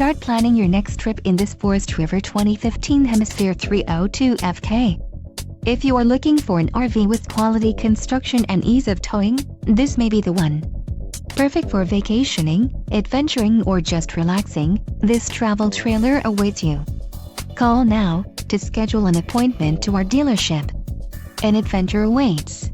Start planning your next trip in this Forest River 2015 HEMISPHERE 302FK. If you are looking for an RV with quality construction and ease of towing, this may be the one. Perfect for vacationing, adventuring or just relaxing, this travel trailer awaits you. Call now to schedule an appointment to our dealership. An adventure awaits.